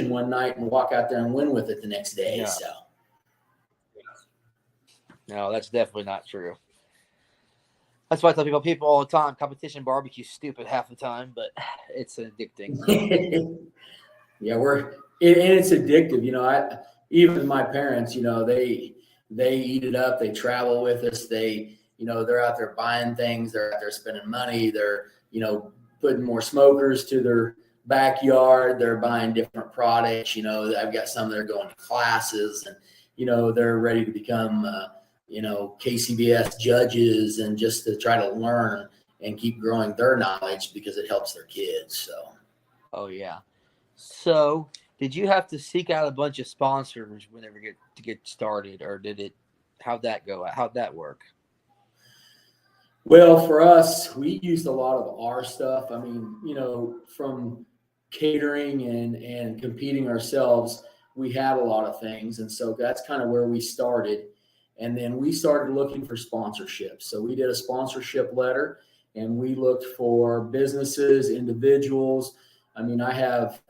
competition one night and walk out there and win with it the next day. Yeah. So. No, that's definitely not true. That's why I tell people all the time, competition barbecue is stupid half the time, but it's addicting. Yeah, and it's addictive. Even my parents, they eat it up. They travel with us. They're out there buying things. They're out there spending money. They're, putting more smokers to their backyard. They're buying different products. I've got some that are going to classes, and, they're ready to become, KCBS judges, and just to try to learn and keep growing their knowledge because it helps their kids. So. Oh, yeah. So did you have to seek out a bunch of sponsors whenever you get started, or how'd that go? How'd that work? Well, for us, we used a lot of our stuff. I mean, from catering and competing ourselves, we had a lot of things. And so that's kind of where we started. And then we started looking for sponsorships. So we did a sponsorship letter, and we looked for businesses, individuals. I mean, I have,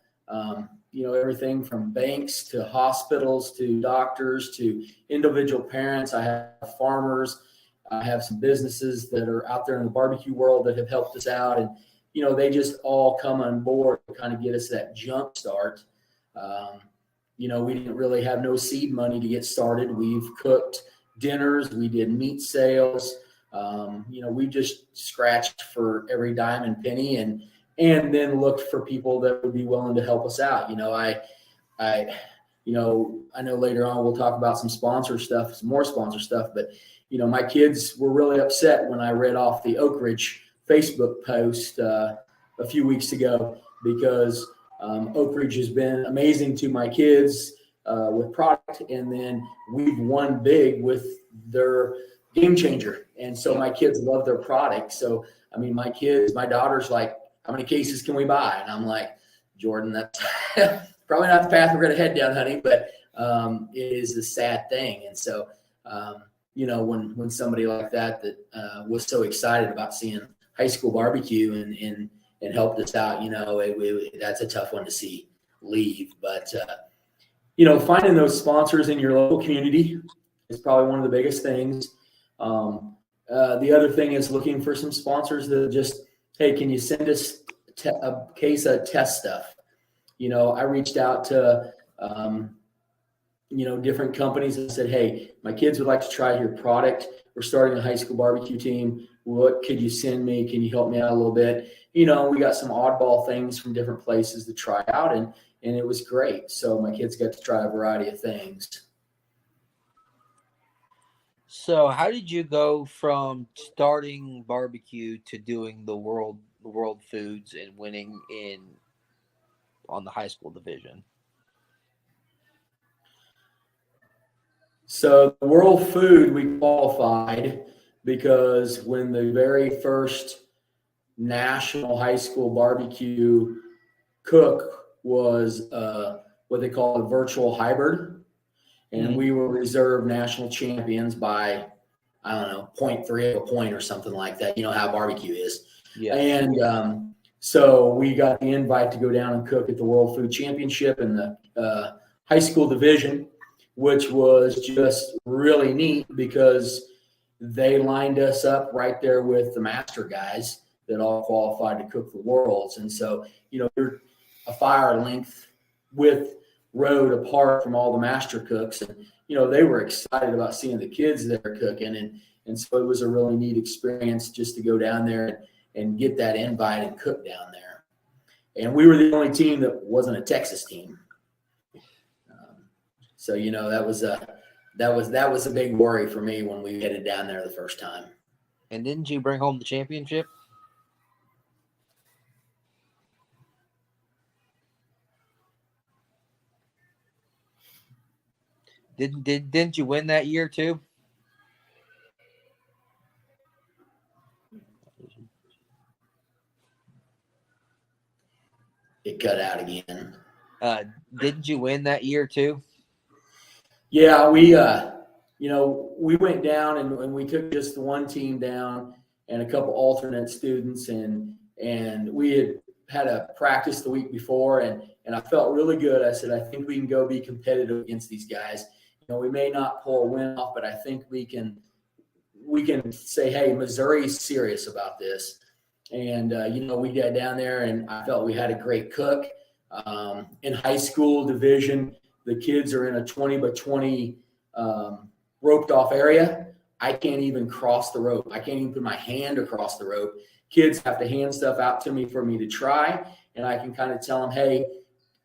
everything from banks to hospitals to doctors to individual parents. I have farmers. I have some businesses that are out there in the barbecue world that have helped us out. And, they just all come on board to kind of get us that jump start. We didn't really have no seed money to get started. We've cooked dinners. We did meat sales. We just scratched for every dime and penny, and then looked for people that would be willing to help us out. I know later on we'll talk about some more sponsor stuff, but my kids were really upset when I read off the Oak Ridge Facebook post a few weeks ago, because Oak Ridge has been amazing to my kids with product, and then we've won big with their Game Changer, and so my kids love their product. So I mean, my daughter's like, how many cases can we buy? And I'm like, Jordan, that's probably not the path we're going to head down, honey, but it is a sad thing. And so when somebody like that was so excited about seeing high school barbecue and helped us out, that's a tough one to see leave. But, finding those sponsors in your local community is probably one of the biggest things. The other thing is looking for some sponsors that just, hey, can you send us a case of test stuff? I reached out to, different companies and said, hey, my kids would like to try your product. We're starting a high school barbecue team. What could you send me? Can you help me out a little bit? We got some oddball things from different places to try out, and it was great. So my kids got to try a variety of things. So how did you go from starting barbecue to doing the world foods and winning on the high school division? So the World Food, we qualified because when the very first national high school barbecue cook was what they call a virtual hybrid, and we were reserved national champions by, I don't know, 0.3 of a point or something like that. You know how barbecue is. Yeah. And so we got the invite to go down and cook at the World Food Championship in the high school division, which was just really neat because they lined us up right there with the master guys that all qualified to cook the worlds. And so, you're a fire length with road apart from all the master cooks. And, they were excited about seeing the kids that are cooking. And so it was a really neat experience just to go down there and get that invite and cook down there. And we were the only team that wasn't a Texas team. So, that was a big worry for me when we headed down there the first time. And didn't you bring home the championship? Didn't you win that year too? It cut out again. Didn't you win that year too? Yeah, we went down and we took just the one team down and a couple alternate students, and we had had a practice the week before, and I felt really good. I said, I think we can go be competitive against these guys. We may not pull a win off, but I think we can say, hey, Missouri's serious about this. And, we got down there, and I felt we had a great cook. In high school division, the kids are in a 20 by 20 roped off area. I can't even cross the rope. I can't even put my hand across the rope. Kids have to hand stuff out to me for me to try, and I can kind of tell them, hey,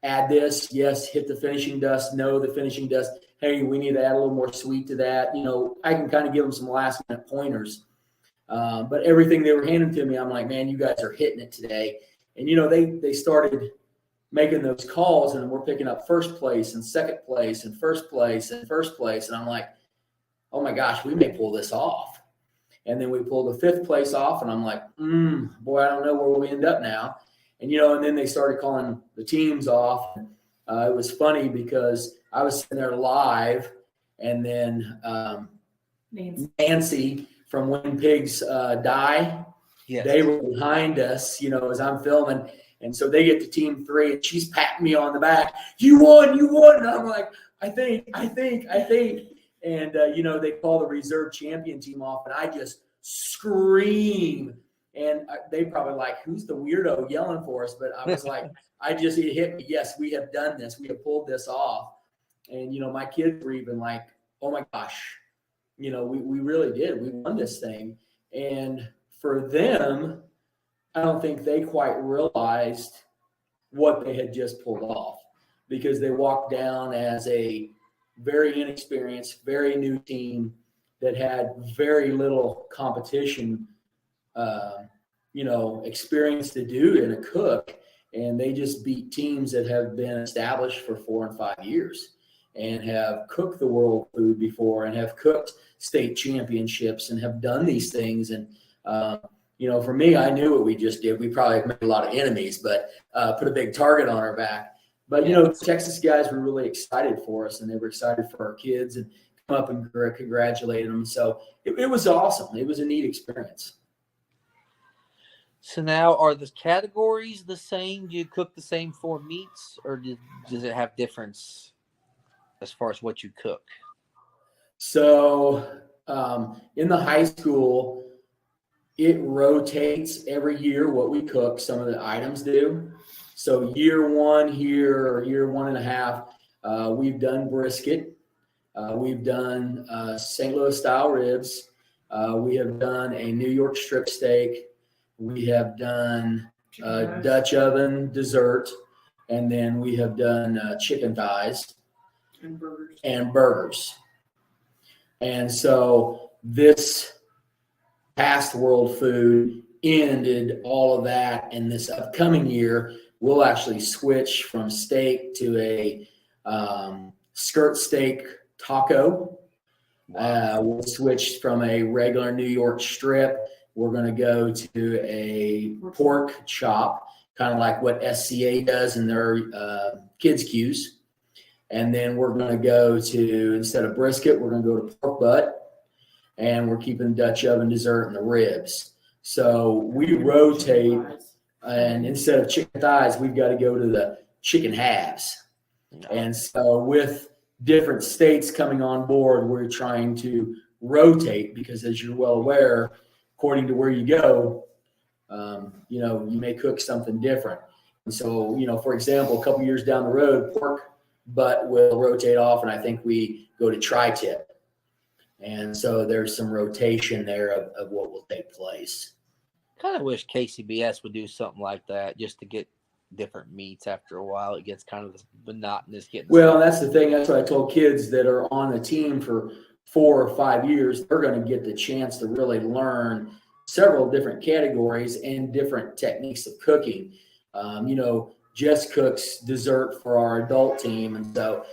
add this. Yes, hit the finishing dust. No, the finishing dust. Hey, we need to add a little more sweet to that. I can kind of give them some last minute pointers. But everything they were handing to me, I'm like, man, you guys are hitting it today. And, they started making those calls, and we're picking up first place and second place and first place and first place. And I'm like, oh my gosh, we may pull this off. And then we pulled the fifth place off, and I'm like, boy, I don't know where we end up now. And, and then they started calling the teams off. It was funny because I was sitting there live, and then Nancy from When Pigs Die, yes. They were behind us, as I'm filming. And so they get to team 3, and she's patting me on the back. You won. And I'm like, I think. And, they call the reserve champion team off, and I just scream. And they probably like, who's the weirdo yelling for us? But I was like, it hit me. Yes, we have done this. We have pulled this off. And, my kids were even like, oh my gosh, we really did. We won this thing. And for them, I don't think they quite realized what they had just pulled off, because they walked down as a very inexperienced, very new team that had very little competition, experience to do in a cook. And they just beat teams that have been established for 4 and 5 years and have cooked the world food before and have cooked state championships and have done these things. And, for me, I knew what we just did. We probably made a lot of enemies, but put a big target on our back. But, Texas guys were really excited for us, and they were excited for our kids and come up and congratulate them. So it was awesome. It was a neat experience. So now, are the categories the same? Do you cook the same 4 meats, or does it have difference as far as what you cook? So in the high school, it rotates every year what we cook. Some of the items do. So year 1 here, or year 1.5, we've done brisket. We've done St. Louis style ribs. We have done a New York strip steak. We have done Dutch oven dessert. And then we have done chicken thighs and burgers. And so this past World Food ended all of that. And this upcoming year, we'll actually switch from steak to a skirt steak taco. We'll switch from a regular New York strip. We're going to go to a pork chop, kind of like what SCA does in their kids' cues. And then we're going to go to, instead of brisket, we're going to go to pork butt. And we're keeping Dutch oven dessert and the ribs. So we rotate, and instead of chicken thighs, we've got to go to the chicken halves. And so with different states coming on board, we're trying to rotate, because as you're well aware, according to where you go, you may cook something different. And so, for example, a couple years down the road, pork butt will rotate off, and I think we go to tri-tip. And so there's some rotation there of what will take place. Kind of wish KCBS would do something like that, just to get different meats. After a while, it gets kind of monotonous. That's the thing. That's what I told kids that are on the team for 4 or 5 years. They're going to get the chance to really learn several different categories and different techniques of cooking. Jess cooks dessert for our adult team. And so,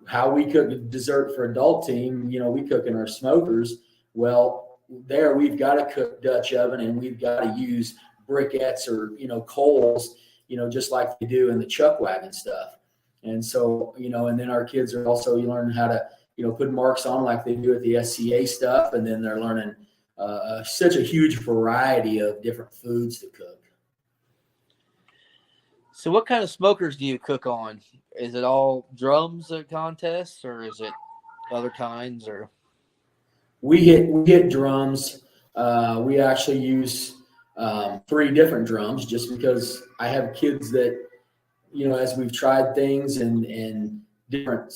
how we cook dessert for adult team, we cook in our smokers. Well, there we've got to cook Dutch oven, and we've got to use briquettes or, coals, just like they do in the chuck wagon stuff. And so, and then our kids are also learning how to, put marks on like they do at the SCA stuff. And then they're learning such a huge variety of different foods to cook. So what kind of smokers do you cook on? Is it all drums at contests, or is it other kinds? Or We hit drums. We actually use three different drums just because I have kids that, as we've tried things and different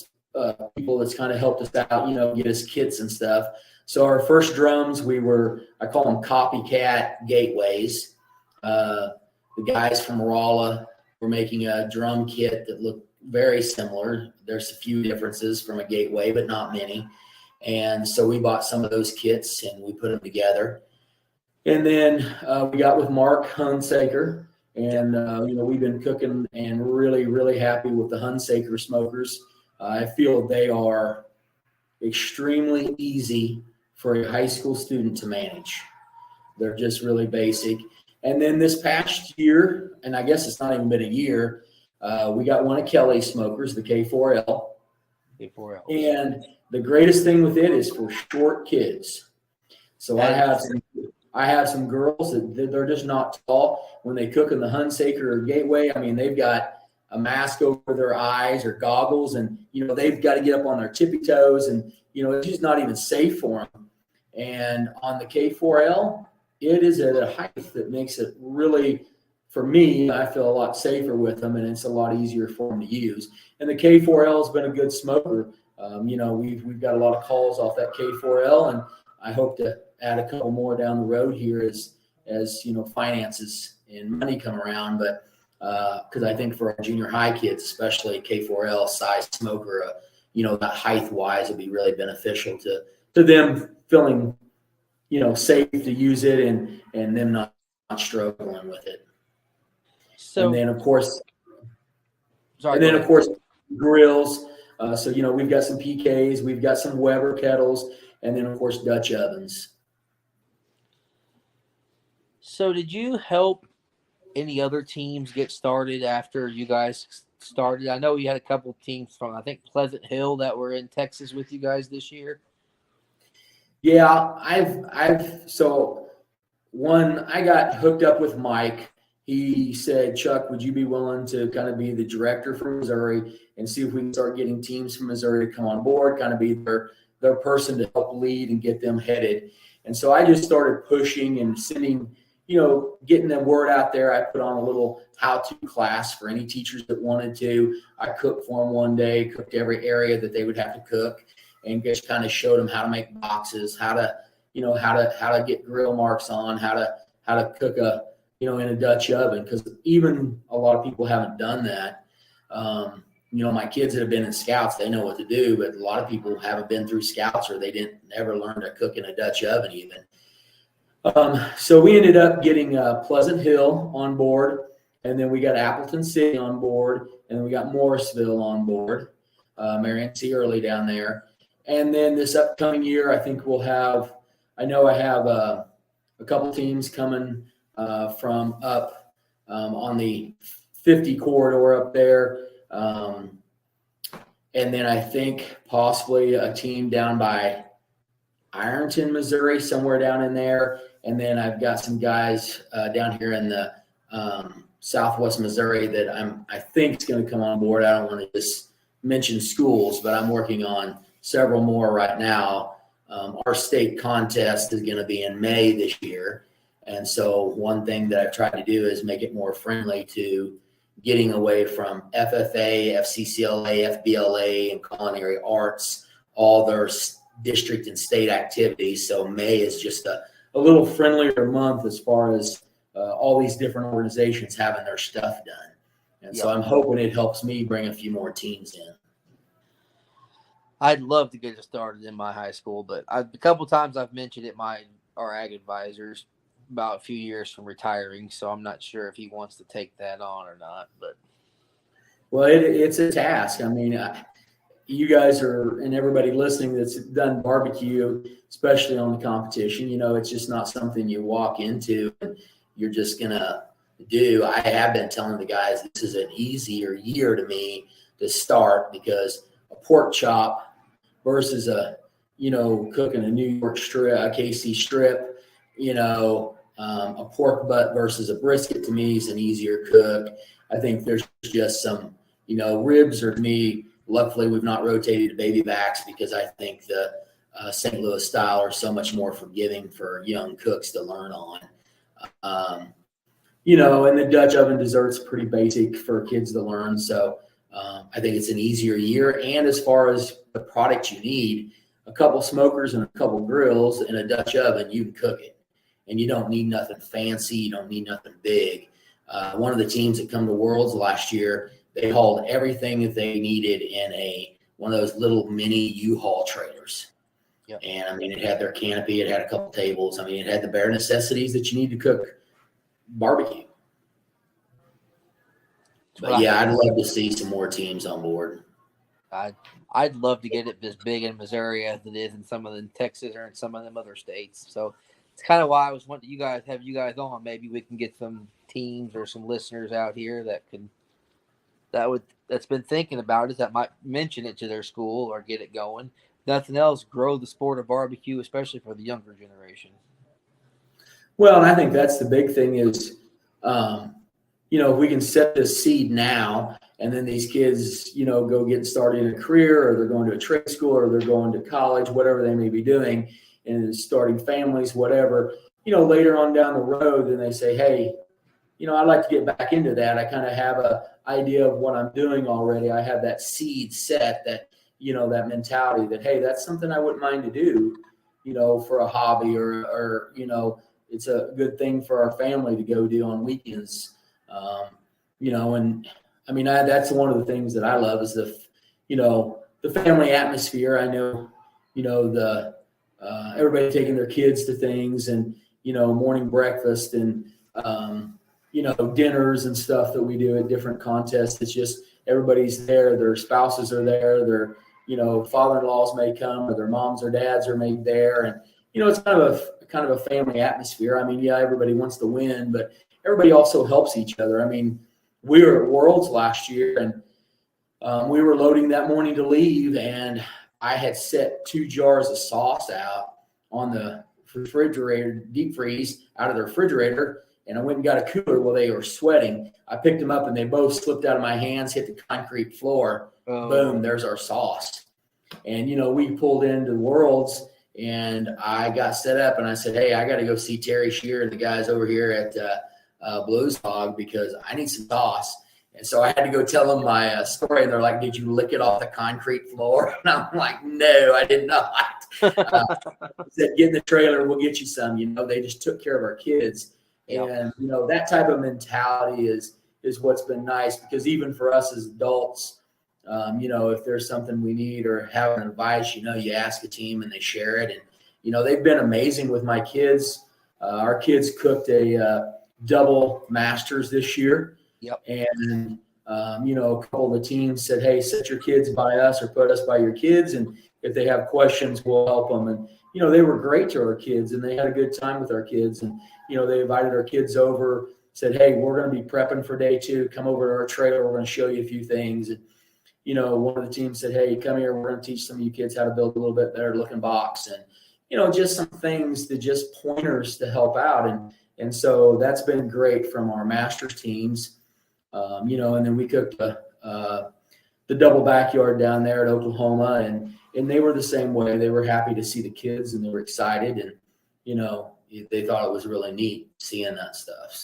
people that's kind of helped us out, get us kits and stuff. So our first drums, I call them copycat gateways. The guys from Rolla were making a drum kit that looked very similar. There's a few differences from a gateway, but not many. And so we bought some of those kits and we put them together. And then we got with Mark Hunsaker, and we've been cooking and really, really happy with the Hunsaker smokers. I feel they are extremely easy for a high school student to manage. They're just really basic. And then this past year, and I guess it's not even been a year, we got one of Kelly's smokers, the K4L. K4L. And the greatest thing with it is for short kids. So I have some girls that they're just not tall. When they cook in the Hunsaker or Gateway, I mean, they've got a mask over their eyes or goggles, and they've got to get up on their tippy toes, and it's just not even safe for them. And on the K4L, it is at a height that makes it really, for me, I feel a lot safer with them, and it's a lot easier for them to use. And the K4L has been a good smoker. We've got a lot of calls off that K4L, and I hope to add a couple more down the road here as finances and money come around. But because I think for our junior high kids, especially K4L size smoker, that height wise would be really beneficial to them feeling safe to use it and them not struggling with it. So, and then of course grills. So we've got some PKs, we've got some Weber kettles, and then of course Dutch ovens. So did you help any other teams get started after you guys started? I know you had a couple teams from, I think, Pleasant Hill that were in Texas with you guys this year. Yeah, I got hooked up with Mike. He said, Chuck, would you be willing to kind of be the director for Missouri and see if we can start getting teams from Missouri to come on board, kind of be their person to help lead and get them headed. And so I just started pushing and sending, getting the word out there. I put on a little how-to class for any teachers that wanted to. I cooked for them one day, cooked every area that they would have to cook, and just kind of showed them how to make boxes, how to get grill marks on, how to cook in a Dutch oven, because even a lot of people haven't done that. My kids that have been in scouts, they know what to do, but a lot of people haven't been through scouts, or they didn't ever learn to cook in a Dutch oven even. So we ended up getting Pleasant Hill on board, and then we got Appleton City on board, and then we got Morrisville on board, Marion C. Early down there. And then this upcoming year, I think I have a couple teams coming from up on the 50 corridor up there. And then I think possibly a team down by Ironton, Missouri, somewhere down in there. And then I've got some guys down here in the Southwest Missouri that I think is going to come on board. I don't want to just mention schools, but I'm working on several more right now. Our state contest is going to be in May this year. And so one thing that I've tried to do is make it more friendly to getting away from FFA, FCCLA, FBLA, and culinary arts, all their district and state activities. So May is just a little friendlier month as far as all these different organizations having their stuff done. And so I'm hoping it helps me bring a few more teams in. I'd love to get it started in my high school, but a couple times I've mentioned it, our ag advisors, about a few years from retiring, so I'm not sure if he wants to take that on or not. But well, it's a task. I mean, you guys and everybody listening that's done barbecue, especially on the competition, it's just not something you walk into and you're just gonna do. I have been telling the guys this is an easier year to me to start, because a pork chop versus cooking a New York strip, a KC strip, a pork butt versus a brisket, to me is an easier cook. I think there's just some, ribs or me. Luckily, we've not rotated to baby backs because I think the St. Louis style are so much more forgiving for young cooks to learn on. And the Dutch oven dessert's pretty basic for kids to learn. So I think it's an easier year. And as far as the product you need, a couple smokers and a couple grills and a Dutch oven, you can cook it. And you don't need nothing fancy. You don't need nothing big. One of the teams that come to Worlds last year, they hauled everything that they needed in one of those little mini U-Haul trailers. Yep. And I mean, it had their canopy, it had a couple tables. I mean, it had the bare necessities that you need to cook barbecue. But yeah, I'd love to see some more teams on board. I'd love to get it as big in Missouri as it is in some of the Texas or in some of them other states. So it's kind of why I was wanting have you guys on. Maybe we can get some teams or some listeners out here that's been thinking about it, that might mention it to their school or get it going. Nothing else, grow the sport of barbecue, especially for the younger generation. Well, and I think that's the big thing is, if we can set this seed now, and then these kids, go get started in a career, or they're going to a trade school, or they're going to college, whatever they may be doing, and starting families, whatever, later on down the road, then they say, hey, I'd like to get back into that. I kind of have an idea of what I'm doing already. I have that seed set, that mentality that, hey, that's something I wouldn't mind to do, for a hobby or it's a good thing for our family to go do on weekends. And I mean, that's one of the things that I love is the family atmosphere. I know, everybody taking their kids to things and, morning breakfast and, dinners and stuff that we do at different contests. It's just everybody's there. Their spouses are there. Their, father-in-laws may come, or their moms or dads are made there. And, it's kind of a family atmosphere. I mean, yeah, everybody wants to win, but everybody also helps each other. I mean, we were at Worlds last year, and we were loading that morning to leave, and I had set 2 jars of sauce out on the refrigerator, deep freeze out of the refrigerator, and I went and got a cooler while they were sweating. I picked them up, and they both slipped out of my hands, hit the concrete floor. Oh. Boom, there's our sauce. And, we pulled into Worlds, and I got set up, and I said, hey, I got to go see Terry Shear and the guys over here at Blues Hog because I need some sauce. And so I had to go tell them my story, and they're like, did you lick it off the concrete floor? And I'm like, no, I did not. Said, get in the trailer, we'll get you some. They just took care of our kids. Yep. And, that type of mentality is what's been nice, because even for us as adults, if there's something we need or have an advice, you ask a team and they share it. And, they've been amazing with my kids. Our kids cooked a double masters this year. Yep. And, a couple of the teams said, hey, set your kids by us or put us by your kids. And if they have questions, we'll help them. And, they were great to our kids, and they had a good time with our kids. And, they invited our kids over, said, hey, we're going to be prepping for day 2. Come over to our trailer. We're going to show you a few things. And, one of the teams said, hey, come here. We're going to teach some of you kids how to build a little bit better looking box. And, just some things to just pointers to help out. And so that's been great from our masters teams. And then we cooked the double backyard down there at Oklahoma, and they were the same way. They were happy to see the kids, and they were excited, and, they thought it was really neat seeing that stuff.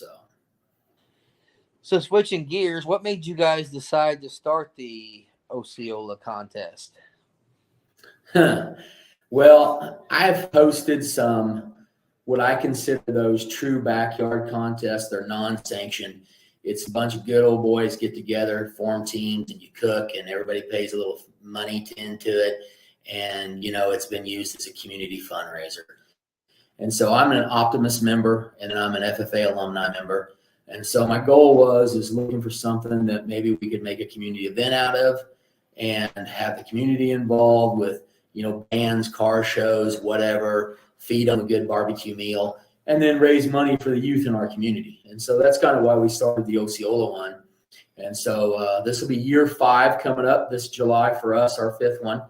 So switching gears, what made you guys decide to start the Osceola contest? Well, I've hosted some, what I consider those true backyard contests. They're non-sanctioned. It's a bunch of good old boys get together, form teams, and you cook, and everybody pays a little money into it. And, it's been used as a community fundraiser. And so I'm an Optimist member, and I'm an FFA alumni member. And so my goal is looking for something that maybe we could make a community event out of and have the community involved with, bands, car shows, whatever, feed them a good barbecue meal, and then raise money for the youth in our community. And so that's kind of why we started the Osceola one. And so this will be year 5 coming up this July for us, our 5th one.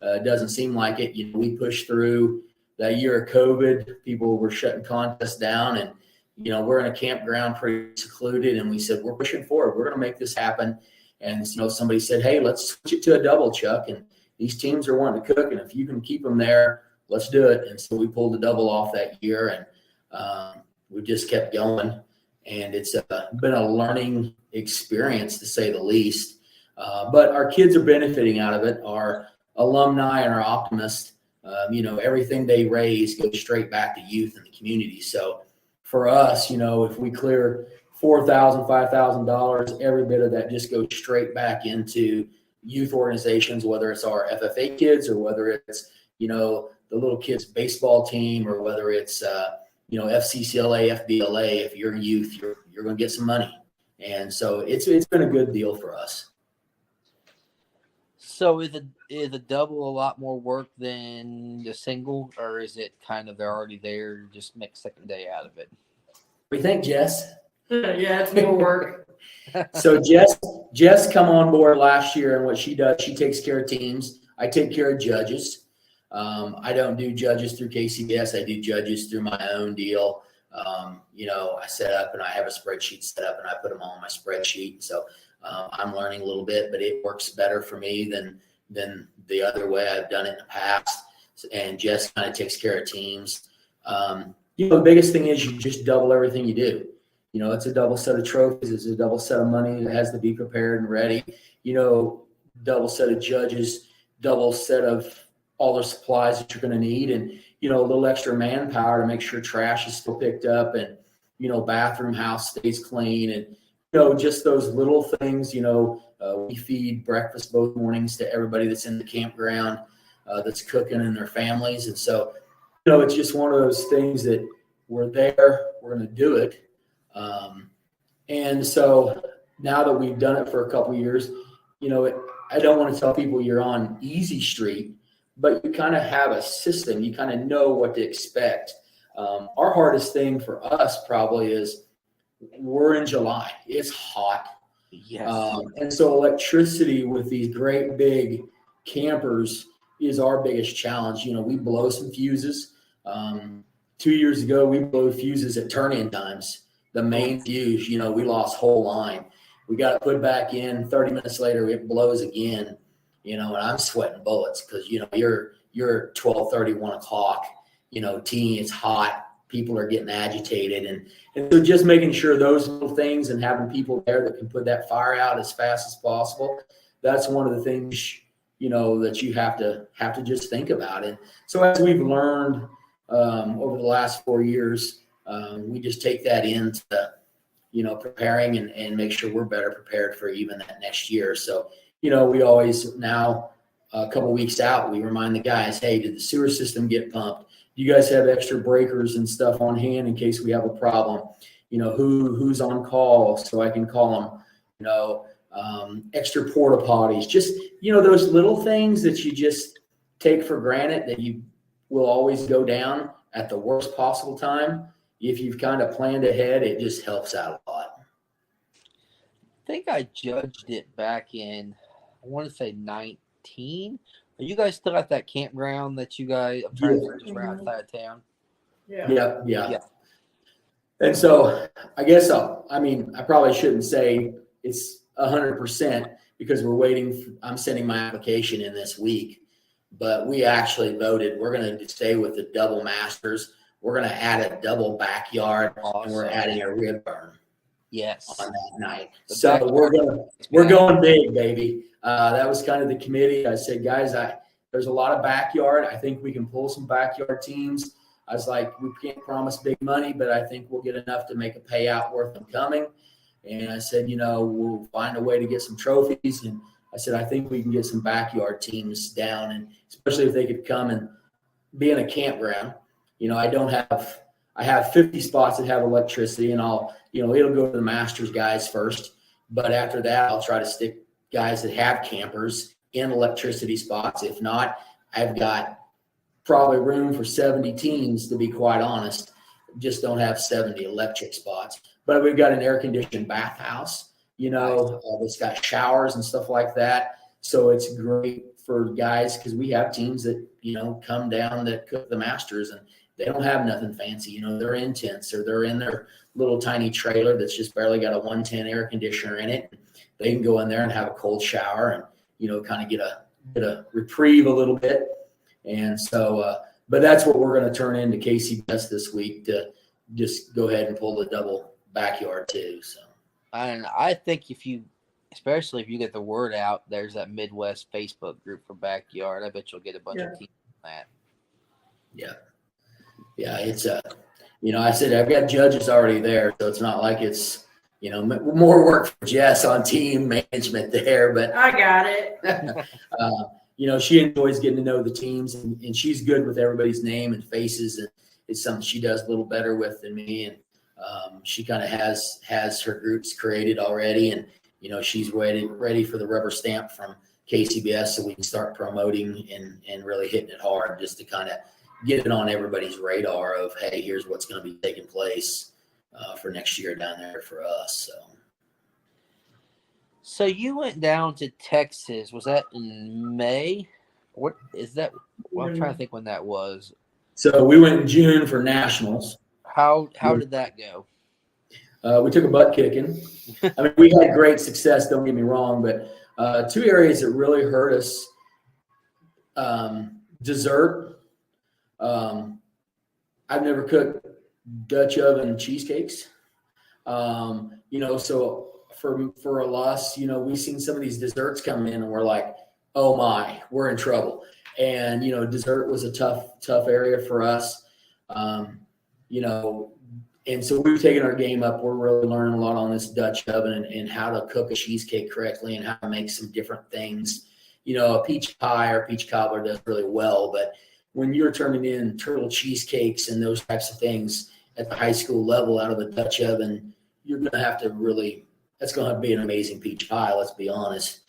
It doesn't seem like it. We pushed through that year of COVID. People were shutting contests down, and we're in a campground pretty secluded, and we said, we're pushing forward. We're going to make this happen. And, somebody said, hey, let's switch it to a double, Chuck. And these teams are wanting to cook, and if you can keep them there, let's do it. And so we pulled the double off that year, and we just kept going. And it's been a learning experience, to say the least. But our kids are benefiting out of it. Our alumni and our optimists, everything they raise goes straight back to youth in the community. So for us, if we clear $4,000, $5,000, every bit of that just goes straight back into youth organizations, whether it's our FFA kids or whether it's, the little kids baseball team, or whether it's, FCCLA, FBLA. If you're youth, you're going to get some money. And so it's been a good deal for us. So is a double a lot more work than the single, or is it kind of they're already there, just make second day out of it? What do you think, Jess? Yeah, it's more work. So Jess come on board last year, and what she does, she takes care of teams. I take care of judges. I don't do judges through KCBS. I do judges through my own deal. I set up, and I have a spreadsheet set up, and I put them all on my spreadsheet. So I'm learning a little bit, but it works better for me than the other way I've done it in the past. And Jess kind of takes care of teams. The biggest thing is you just double everything you do. It's a double set of trophies. It's a double set of money that has to be prepared and ready. Double set of judges, double set of all the supplies that you're going to need, and, a little extra manpower to make sure trash is still picked up, and, bathroom house stays clean, and, just those little things. We feed breakfast both mornings to everybody that's in the campground that's cooking, and their families. And so, it's just one of those things that we're there, we're going to do it. And so now that we've done it for a couple of years, I don't want to tell people you're on easy street, but you kind of have a system. You kind of know what to expect. Our hardest thing for us probably is we're in July. It's hot. Yes. And so electricity with these great big campers is our biggest challenge. We blow some fuses. 2 years ago, we blew fuses at turn-in times. The main fuse, we lost whole line. We got it put back in. 30 minutes later, it blows again, and I'm sweating bullets because, you're 12:30, 1 o'clock, teen, it's hot. People are getting agitated. And so just making sure those little things and having people there that can put that fire out as fast as possible, that's one of the things, that you have to just think about. And so as we've learned over the last 4 years, we just take that into, preparing and make sure we're better prepared for even that next year. So, we always now a couple weeks out, we remind the guys, hey, did the sewer system get pumped? Do you guys have extra breakers and stuff on hand in case we have a problem? Who's on call so I can call them, extra porta potties, just, those little things that you just take for granted that you will always go down at the worst possible time. If you've kind of planned ahead, it just helps out a lot. I think I judged it back in, I want to say 19. Are you guys still at that campground that you guys, I'm trying to just right outside of town? Yeah. And so I guess I probably shouldn't say it's 100% because we're waiting. I'm sending my application in this week, but we actually voted. We're going to stay with the double masters. We're going to add a double backyard, and we're adding a rib burn. Yes. On that night. So we're going big, baby. That was kind of the committee. I said, guys, there's a lot of backyard. I think we can pull some backyard teams. I was like, we can't promise big money, but I think we'll get enough to make a payout worth them coming. And I said, we'll find a way to get some trophies. And I said, I think we can get some backyard teams down, and especially if they could come and be in a campground. I have 50 spots that have electricity, and it'll go to the Masters guys first. But after that, I'll try to stick guys that have campers in electricity spots. If not, I've got probably room for 70 teams, to be quite honest. Just don't have 70 electric spots. But we've got an air-conditioned bathhouse, it's got showers and stuff like that. So it's great for guys because we have teams that, come down that cook the Masters, and they don't have nothing fancy. You know, they're in tents or they're in their little tiny trailer that's just barely got a 110 air conditioner in it. They can go in there and have a cold shower and, you know, kind of get a reprieve a little bit. And so, but that's what we're going to turn into KCBS this week, to just go ahead and pull the double backyard too. So, and I think especially if you get the word out, there's that Midwest Facebook group for backyard. I bet you'll get a bunch of teams on that. Yeah, it's you know, I said I've got judges already there, so it's not like it's, you know, more work for Jess on team management there. But I got it. you know, she enjoys getting to know the teams, and she's good with everybody's name and faces, and it's something she does a little better with than me. And she kind of has her groups created already, and you know, she's ready for the rubber stamp from KCBS, so we can start promoting and really hitting it hard, just to kind of get it on everybody's radar of, hey, here's what's going to be taking place for next year down there for us. So you went down to Texas. Was that in May? What is that? Well, I'm trying to think when that was. So we went in June for nationals. How did that go? We took a butt kicking. I mean, we had great success, don't get me wrong, but two areas that really hurt us, dessert. I've never cooked Dutch oven cheesecakes. You know, so for us, you know, we've seen some of these desserts come in and we're like, oh my, we're in trouble. And, you know, dessert was a tough area for us. You know, and so we've taken our game up. We're really learning a lot on this Dutch oven and how to cook a cheesecake correctly and how to make some different things. You know, a peach pie or peach cobbler does really well, but when you're turning in turtle cheesecakes and those types of things at the high school level out of the Dutch oven, you're going to have to really, that's going to be an amazing peach pie, let's be honest.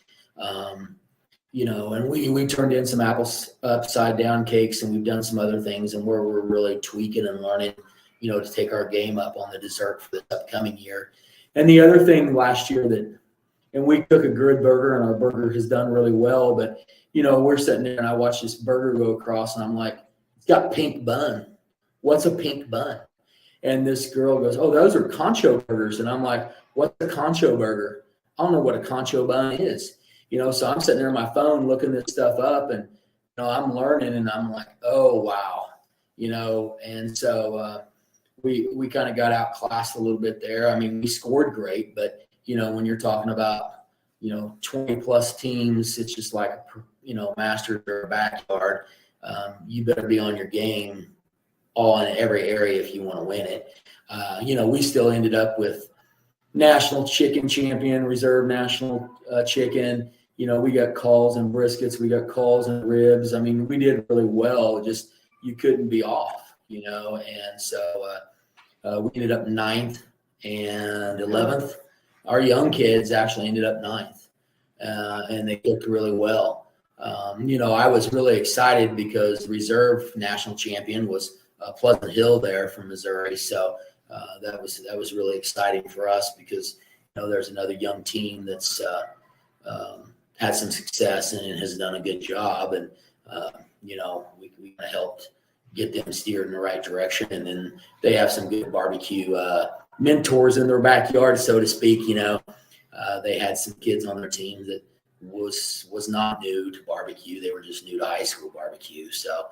You know, and we turned in some apples upside down cakes, and we've done some other things, and we're really tweaking and learning, you know, to take our game up on the dessert for this upcoming year. And the other thing last year and we cook a good burger, and our burger has done really well, but you know, we're sitting there and I watch this burger go across and I'm like, it's got pink bun. What's a pink bun? And this girl goes, oh, those are concho burgers. And I'm like, what's a concho burger? I don't know what a concho bun is. You know, so I'm sitting there on my phone looking this stuff up, and, you know, I'm learning, and I'm like, oh, wow. You know, and so we kind of got outclassed a little bit there. I mean, we scored great, but, you know, when you're talking about, you know, 20 plus teams, it's just like, you know, Masters or a backyard. You better be on your game all in every area if you want to win it. You know, we still ended up with national chicken champion, reserve national chicken. You know, we got calls and briskets, we got calls and ribs. I mean, we did really well. Just you couldn't be off, you know. And so we ended up 9th and 11th. Our young kids actually ended up 9th, and they cooked really well. You know, I was really excited because reserve national champion was Pleasant Hill there from Missouri. So that was really exciting for us because, you know, there's another young team that's had some success and has done a good job. And, you know, we kind of helped get them steered in the right direction. And then they have some good barbecue mentors in their backyard, so to speak. You know, they had some kids on their team that was not new to barbecue. They were just new to high school barbecue. So,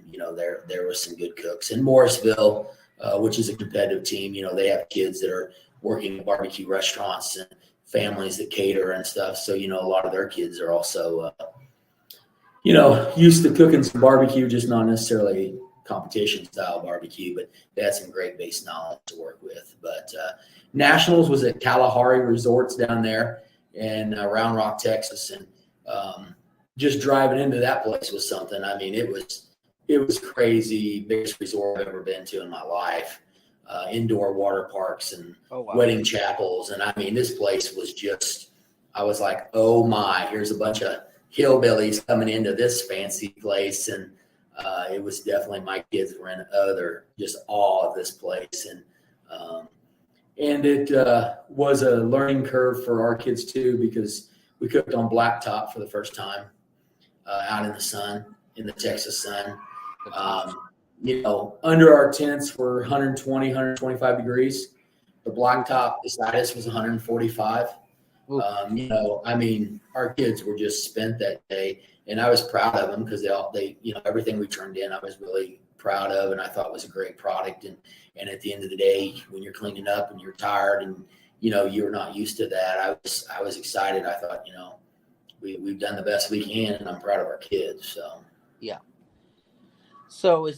you know, there was some good cooks. In Morrisville, which is a competitive team, you know, they have kids that are working in barbecue restaurants and families that cater and stuff. So, you know, a lot of their kids are also, you know, used to cooking some barbecue, just not necessarily competition style barbecue, but they had some great base knowledge to work with. But nationals was at Kalahari Resorts down there in Round Rock, Texas. And just driving into that place was something. I mean, it was crazy. Biggest resort I've ever been to in my life. Indoor water parks and wedding chapels. And I mean, this place was just, I was like, oh my, here's a bunch of hillbillies coming into this fancy place. And it was definitely, my kids were in just awe of this place. And it was a learning curve for our kids too, because we cooked on blacktop for the first time out in the sun, in the Texas sun. under our tents were 120, 125 degrees. The blacktop beside us was 145. I mean, our kids were just spent that day, and I was proud of them because everything we turned in, I was really proud of, and I thought was a great product. And at the end of the day, when you're cleaning up and you're tired and you're not used to that, I was excited. I thought, we've done the best we can, and I'm proud of our kids. So yeah. So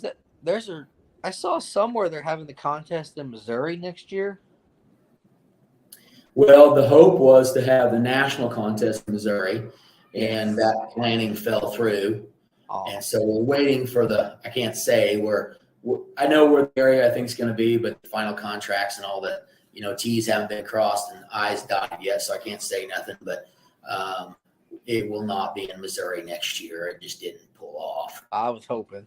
I saw somewhere they're having the contest in Missouri next year. Well, the hope was to have the national contest in Missouri, and that planning fell through. Oh. And so we're waiting for I can't say I know where the area I think is going to be, but the final contracts and all the, T's haven't been crossed and I's dotted yet. So I can't say nothing, but it will not be in Missouri next year. It just didn't pull off. I was hoping.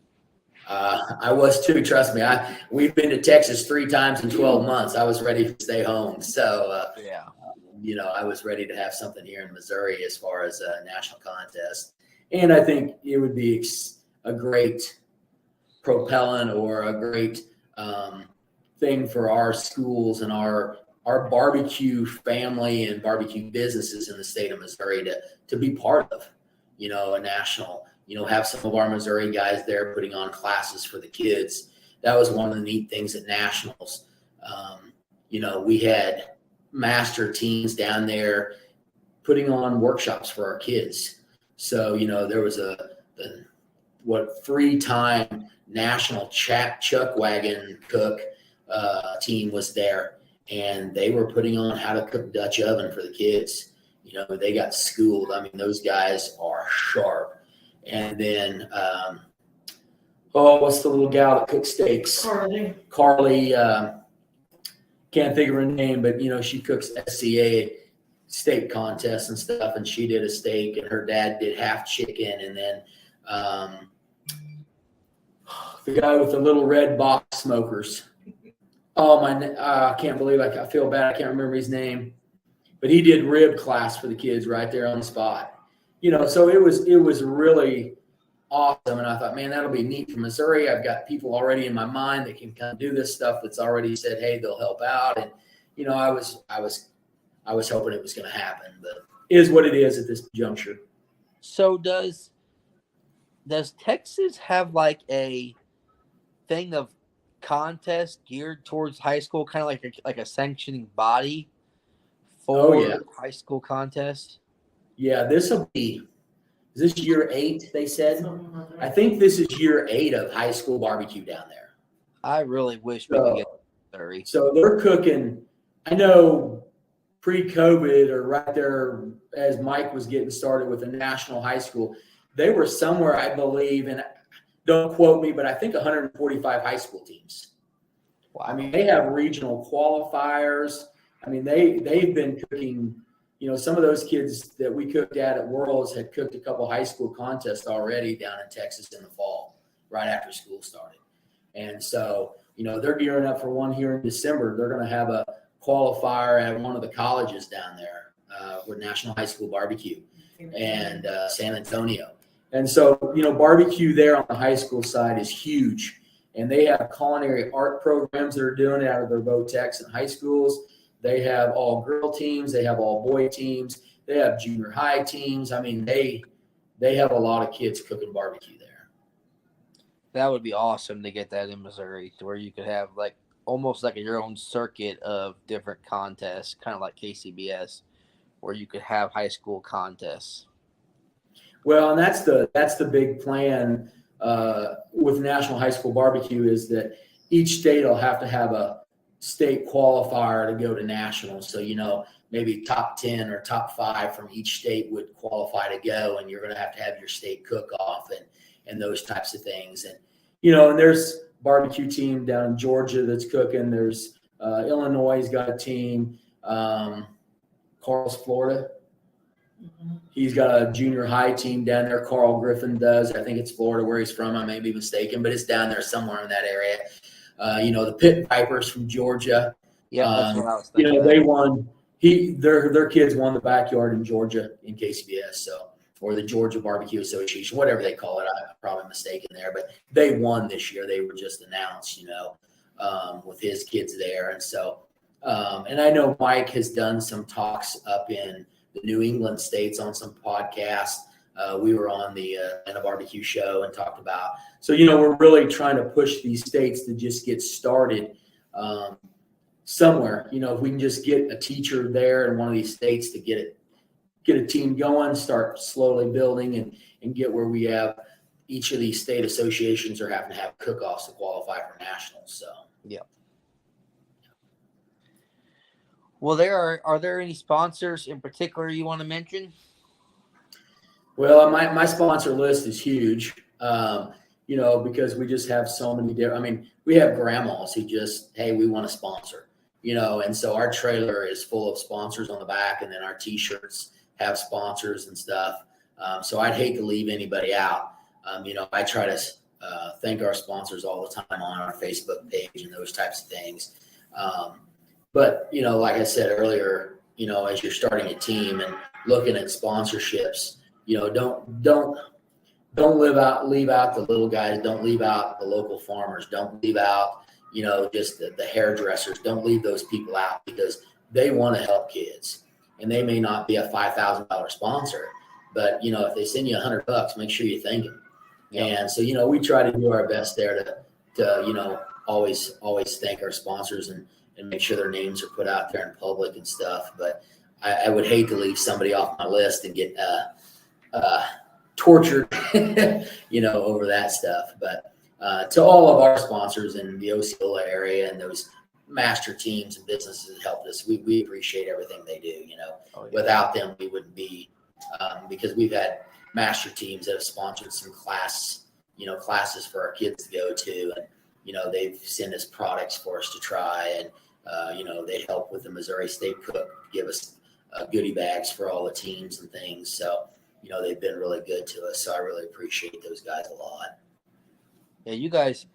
I was too, trust me. We've been to Texas 3 times in 12 months. I was ready to stay home. So, I was ready to have something here in Missouri as far as a national contest. And I think it would be a great propellant or a great thing for our schools and our barbecue family and barbecue businesses in the state of Missouri to be part of, a national, have some of our Missouri guys there putting on classes for the kids. That was one of the neat things at nationals. We had master teams down there putting on workshops for our kids. So, there was a 3-time national chuck wagon cook team was there, and they were putting on how to cook Dutch oven for the kids. They got schooled. I mean, those guys are sharp. And then, what's the little gal that cooks steaks? Carly, can't think of her name, but, she cooks SCA steak contests and stuff, and she did a steak, and her dad did half chicken, and then the guy with the little red box smokers. Oh, I can't believe I feel bad. I can't remember his name, but he did rib class for the kids right there on the spot. So it was really awesome. And I thought, man, that'll be neat for Missouri. I've got people already in my mind that can kind of do this stuff that's already said, hey, they'll help out. And, I was hoping it was going to happen, but it is what it is at this juncture. So does Texas have like a thing of contest geared towards high school, kind of like a sanctioning body for high school contests? Yeah, is this year 8, they said? I think this is year 8 of high school barbecue down there. I really wish we could get 30. So they're cooking, I know pre-COVID or right there as Mike was getting started with the national high school, they were somewhere, I believe, and don't quote me, but I think 145 high school teams. Wow. I mean, they have regional qualifiers. I mean, they've been cooking. Some of those kids that we cooked at Worlds had cooked a couple high school contests already down in Texas in the fall, right after school started. And so, they're gearing up for one here in December. They're going to have a qualifier at one of the colleges down there with National High School Barbecue and San Antonio. And so, barbecue there on the high school side is huge. And they have culinary art programs that are doing it out of their VOTEX and high schools. They have all girl teams. They have all boy teams. They have junior high teams. I mean, they have a lot of kids cooking barbecue there. That would be awesome to get that in Missouri, to where you could have almost like your own circuit of different contests, kind of like KCBS, where you could have high school contests. Well, and that's the big plan with National High School Barbecue, is that each state will have to have a state qualifier to go to national. So, maybe top 10 or top 5 from each state would qualify to go, and you're going to have your state cook off and those types of things. And, and there's barbecue team down in Georgia that's cooking. There's Illinois' got a team. Carl's Florida. Mm-hmm. He's got a junior high team down there. Carl Griffin does. I think it's Florida where he's from. I may be mistaken, but it's down there somewhere in that area. The Pit Vipers from Georgia. Yeah, that's what I was thinking. They won. Their kids won the backyard in Georgia in KCBS. So or the Georgia Barbecue Association, whatever they call it. I'm probably mistaken there, but they won this year. They were just announced, with his kids there. And so, and I know Mike has done some talks up in the New England states on some podcasts. We were on the Atlanta Barbecue Show and talked about. So, we're really trying to push these states to just get started somewhere. If we can just get a teacher there in one of these states to get a team going, start slowly building and get where we have each of these state associations are having to have cook-offs to qualify for nationals. So, yeah. Well, are there any sponsors in particular you want to mention? Well, my sponsor list is huge, because we just have so many different. We have grandmas who just, hey, we want to sponsor, and so our trailer is full of sponsors on the back, and then our T-shirts have sponsors and stuff. So I'd hate to leave anybody out. I try to thank our sponsors all the time on our Facebook page and those types of things. But, like I said earlier, as you're starting a team and looking at sponsorships, don't leave out the little guys. Don't leave out the local farmers. Don't leave out, just the hairdressers. Don't leave those people out because they want to help kids. And they may not be a $5,000 sponsor, but, if they send you $100, make sure you thank them. Yeah. And so, we try to do our best there to always thank our sponsors and make sure their names are put out there in public and stuff. But I would hate to leave somebody off my list and get tortured, over that stuff. But to all of our sponsors in the Osceola area and those master teams and businesses that helped us, we appreciate everything they do. Oh, yeah. Without them, we wouldn't be, because we've had master teams that have sponsored some classes for our kids to go to. And, they've sent us products for us to try. And, they help with the Missouri State Cook, give us goodie bags for all the teams and things. So, they've been really good to us. So I really appreciate those guys a lot. Yeah, you guys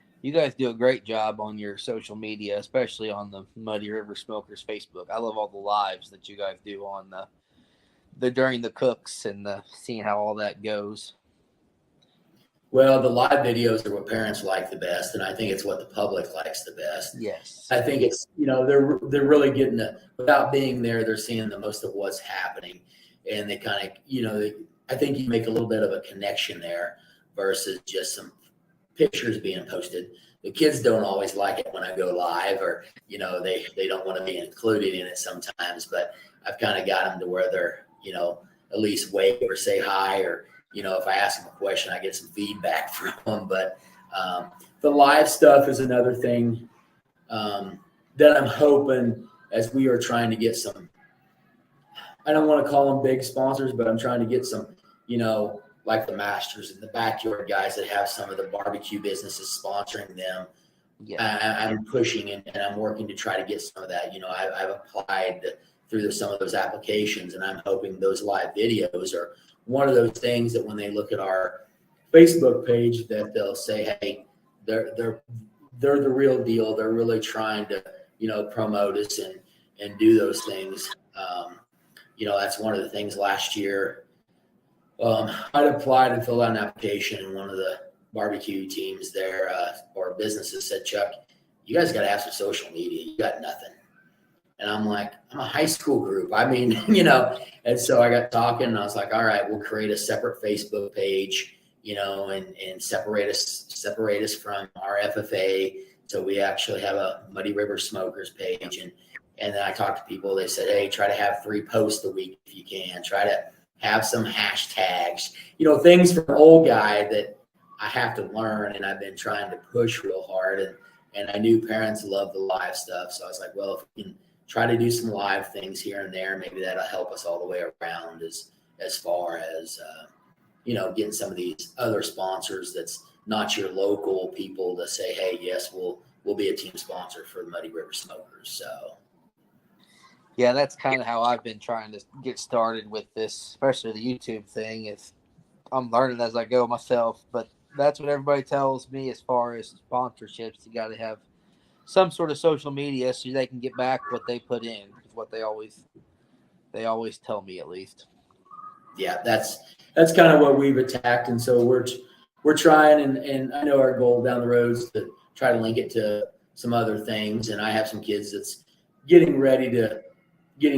do a great job on your social media, especially on the Muddy River Smokers Facebook. I love all the lives that you guys do on the during the cooks and seeing how all that goes. Well, the live videos are what parents like the best, and I think it's what the public likes the best. Yes. I think it's, they're really getting without being there, they're seeing the most of what's happening. And they kind of, I think you make a little bit of a connection there versus just some pictures being posted. The kids don't always like it when I go live, or, they don't want to be included in it sometimes, but I've kind of got them to where they're, at least wave or say hi, or, if I ask them a question, I get some feedback from them. But the live stuff is another thing that I'm hoping, as we are trying to get some, I don't want to call them big sponsors, but I'm trying to get some, like the Masters and the Backyard guys that have some of the barbecue businesses sponsoring them. Yeah. I'm pushing and I'm working to try to get some of that. I've applied through some of those applications, and I'm hoping those live videos are one of those things that when they look at our Facebook page, that they'll say, hey, they're the real deal. They're really trying to, promote us and do those things. That's one of the things last year. I'd applied and filled out an application, and one of the barbecue teams there or businesses said, Chuck, you guys got to have some social media. You got nothing. And I'm like, I'm a high school group. And so I got talking, and I was like, all right, we'll create a separate Facebook page, and separate us from our FFA. So we actually have a Muddy River Smokers page. And then I talked to people. They said, hey, try to have 3 posts a week if you can. Try to have some hashtags, things for an old guy that I have to learn, and I've been trying to push real hard. And I knew parents love the live stuff. So I was like, well, if we can try to do some live things here and there, maybe that'll help us all the way around as far as, getting some of these other sponsors that's not your local people to say, hey, yes, we'll be a team sponsor for the Muddy River Smokers. So. Yeah, that's kind of how I've been trying to get started with this, especially the YouTube thing. I'm learning as I go myself, but that's what everybody tells me as far as sponsorships. You got to have some sort of social media so they can get back what they put in. Is what they always tell me, at least. yeah, that's kind of what we've attacked. And so we're trying, and I know our goal down the road is to try to link it to some other things. And I have some kids that's getting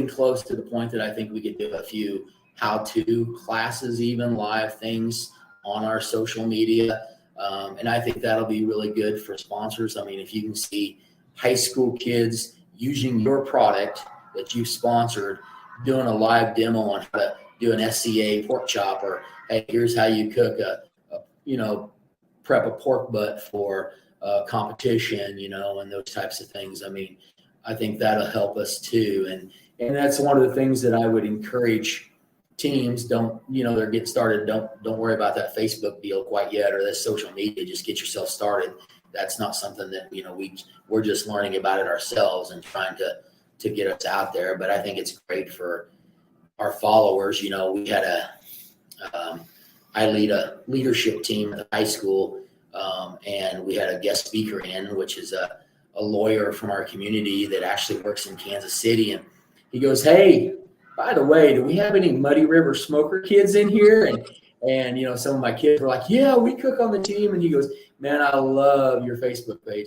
close to the point that I think we could do a few how-to classes, even live things on our social media. And I think that'll be really good for sponsors. I mean, if you can see high school kids using your product that you sponsored, doing a live demo on how to do an SCA pork chop, or hey, here's how you cook prep a pork butt for competition, and those types of things. I mean, I think that'll help us too. And that's one of the things that I would encourage teams. Don't, they're getting started. Don't worry about that Facebook deal quite yet, or this social media. Just get yourself started. That's not something that, we're just learning about it ourselves and trying to get us out there. But I think it's great for our followers. We had I lead a leadership team at the high school, and we had a guest speaker in, which is a lawyer from our community that actually works in Kansas City. And he goes, "Hey, by the way, do we have any Muddy River Smoker kids in here?" And some of my kids were like, "Yeah, we cook on the team." And he goes, "Man, I love your Facebook page.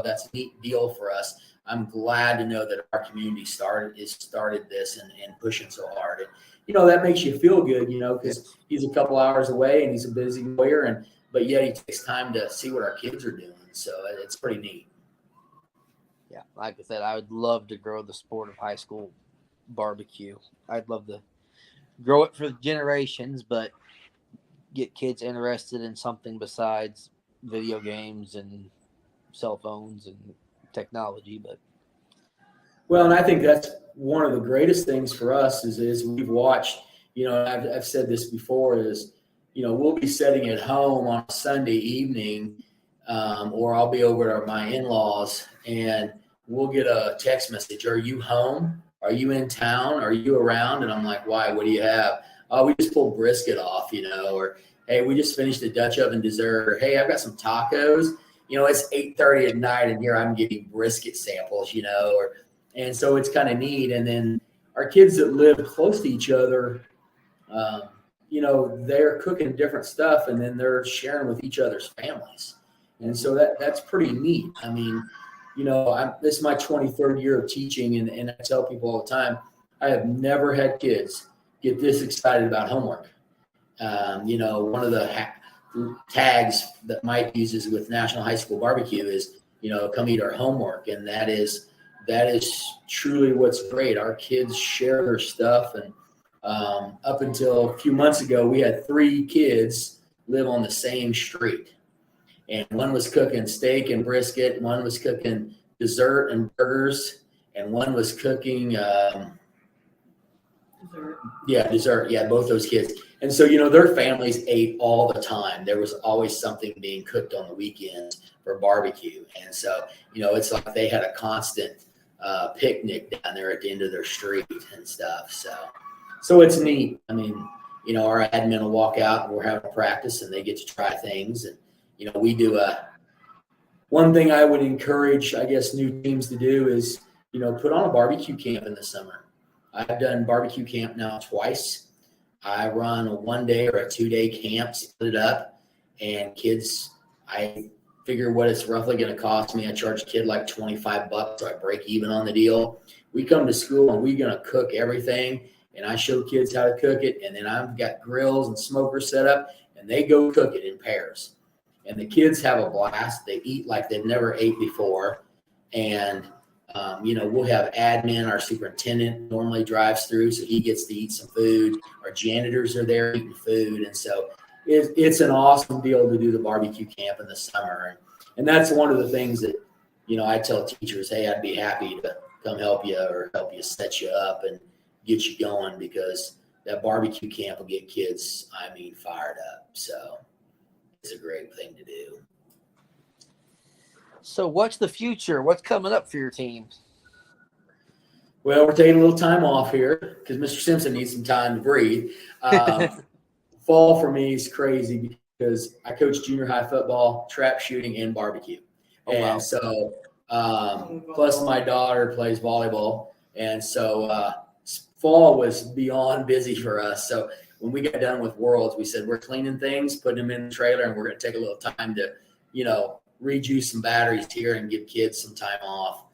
That's a neat deal for us. I'm glad to know that our community started this and pushing so hard." And that makes you feel good, because he's a couple hours away and he's a busy lawyer, but yet he takes time to see what our kids are doing. So it's pretty neat. Yeah, like I said, I would love to grow the sport of high school barbecue. I'd love to grow it for generations, but get kids interested in something besides video games and cell phones and technology. But well, and I think that's one of the greatest things for us is we've watched, I've said this before, is, we'll be sitting at home on a Sunday evening, or I'll be over at my in-laws, and we'll get a text message. "Are you home? Are you in town? Are you around?" And I'm like, "Why? What do you have?" "Oh, we just pulled brisket off, or hey, we just finished the Dutch oven dessert," or hey, I've got some tacos. It's 8:30 at night, and here I'm getting brisket samples, and so it's kind of neat. And then our kids that live close to each other, they're cooking different stuff, and then they're sharing with each other's families. And so that's pretty neat. I mean, this is my 23rd year of teaching, and I tell people all the time, I have never had kids get this excited about homework. One of the tags that Mike uses with National High School Barbecue is, come eat our homework. And that is truly what's great. Our kids share their stuff. And up until a few months ago, we had 3 kids live on the same street. And one was cooking steak and brisket, one was cooking dessert and burgers, and one was cooking dessert. Yeah, both those kids. And so, their families ate all the time. There was always something being cooked on the weekends for barbecue. And so, it's like they had a constant picnic down there at the end of their street and stuff. So it's neat. I mean, our admin will walk out and we're having a practice and they get to try things. And, we do one thing I would encourage, I guess, new teams to do is, put on a barbecue camp in the summer. I've done barbecue camp now twice. I run a 1-day or a 2-day camp, split it up, and kids, I figure what it's roughly going to cost me. I charge a kid like $25, so I break even on the deal. We come to school and we're going to cook everything, and I show kids how to cook it, and then I've got grills and smokers set up, and they go cook it in pairs. And the kids have a blast. They eat like they've never ate before, and we'll have admin, our superintendent normally drives through, so he gets to eat some food. Our janitors are there eating food. And so it's an awesome deal to do the barbecue camp in the summer. And that's one of the things that, I tell teachers, hey, I'd be happy to come help you or help you set you up and get you going, because that barbecue camp will get kids, fired up. So it's a great thing to do. So what's the future? What's coming up for your team? Well, we're taking a little time off here because Mr. Simpson needs some time to breathe. Fall for me is crazy because I coach junior high football, trap shooting, and barbecue. Oh, wow. And so plus my daughter plays volleyball. And so fall was beyond busy for us. So when we got done with Worlds, we said, we're cleaning things, putting them in the trailer, and we're going to take a little time to, rejuice some batteries here and give kids some time off.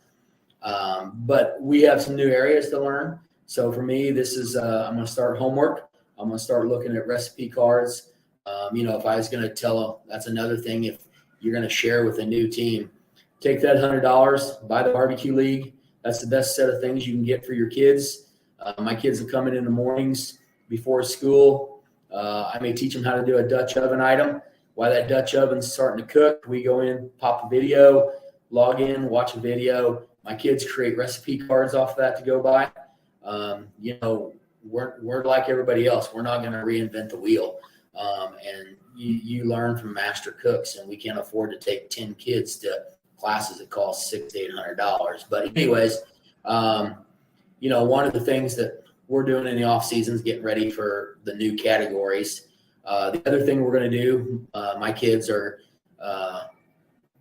But we have some new areas to learn. So for me, this is, I'm going to start homework. I'm going to start looking at recipe cards. If I was going to tell, that's another thing. If you're going to share with a new team, take that $100, buy the barbecue league. That's the best set of things you can get for your kids. My kids will come in the mornings before school. I may teach them how to do a Dutch oven item. While that Dutch oven's starting to cook, we go in, pop a video, log in, watch a video. My kids create recipe cards off that to go by. We're like everybody else. We're not going to reinvent the wheel. And you learn from master cooks, and we can't afford to take 10 kids to classes that cost $600 to $800. But anyways, one of the things that we're doing in the off season is getting ready for the new categories. The other thing we're going to do, my kids are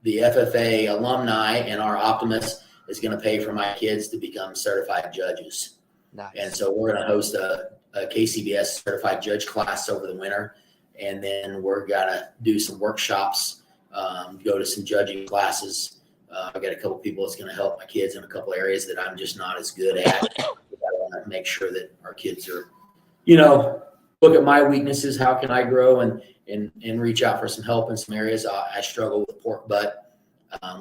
the FFA alumni, and our Optimus is going to pay for my kids to become certified judges. Nice. And so we're going to host a KCBS certified judge class over the winter. And then we're going to do some workshops, go to some judging classes. I've got a couple people that's going to help my kids in a couple areas that I'm just not as good at. I want to make sure that our kids are, look at my weaknesses. How can I grow and reach out for some help in some areas? I struggle with pork butt.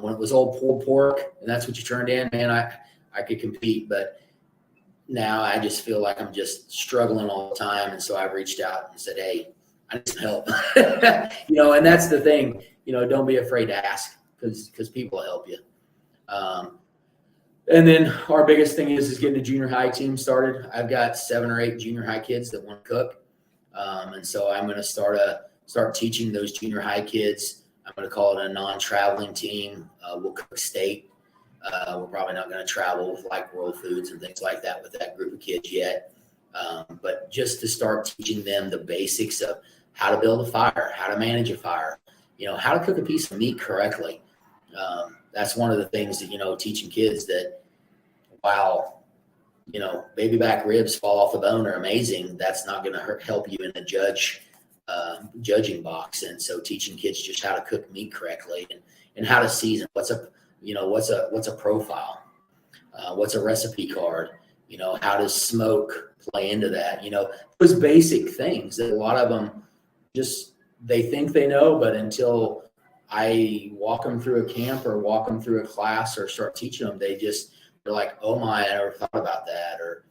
When it was old pulled pork and that's what you turned in, man, I could compete. But now I just feel like I'm just struggling all the time. And so I've reached out and said, hey, I need some help. And that's the thing, don't be afraid to ask because people will help you. And then our biggest thing is getting a junior high team started. I've got 7 or 8 junior high kids that want to cook. And so I'm going to start teaching those junior high kids. I'm going to call it a non-traveling team. We'll cook state. We're probably not going to travel with like World Foods and things like that with that group of kids yet. But just to start teaching them the basics of how to build a fire, how to manage a fire, how to cook a piece of meat correctly. That's one of the things that, teaching kids that while, baby back ribs fall off the bone are amazing. That's not going to help you in the judging box. And so teaching kids just how to cook meat correctly and how to season. What's a profile? What's a recipe card? How does smoke play into that? Those basic things that a lot of them just, they think they know, but until I walk them through a camp or walk them through a class or start teaching them, they're like, oh my, I never thought about that. Or,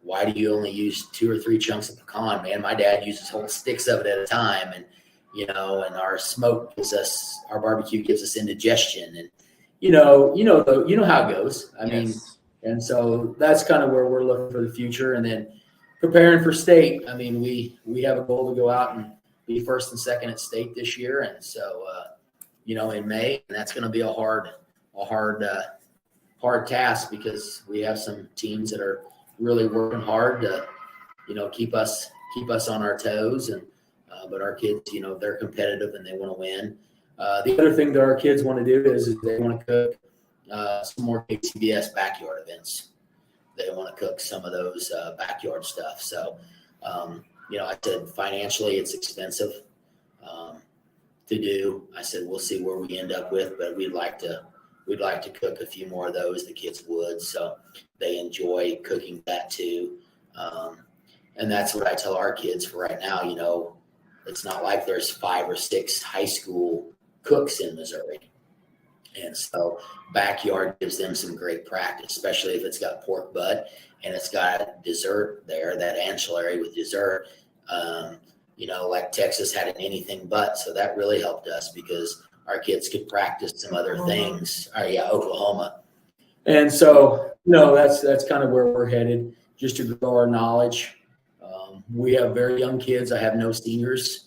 why do you only use 2 or 3 chunks of pecan? Man, my dad uses whole sticks of it at a time. And, and our smoke our barbecue gives us indigestion. And, how it goes. I mean, and so that's kind of where we're looking for the future. And then preparing for state. I mean, we have a goal to go out and be 1st and 2nd at state this year. And so, in May, and that's going to be a hard task because we have some teams that are really working hard to, keep us on our toes. And, but our kids, they're competitive and they want to win. The other thing that our kids want to do is they want to cook some more KCBS backyard events. They want to cook some of those backyard stuff. So, I said financially it's expensive to do. I said we'll see where we end up with, but we'd like to cook a few more of those. The kids would, so they enjoy cooking that too. And that's what I tell our kids for right now. It's not like there's 5 or 6 high school cooks in Missouri. And so backyard gives them some great practice, especially if it's got pork butt and it's got dessert there, that ancillary with dessert. Like Texas had an anything but. So that really helped us because our kids could practice some other things. Oklahoma. And so, that's kind of where we're headed, just to grow our knowledge. We have very young kids. I have no seniors.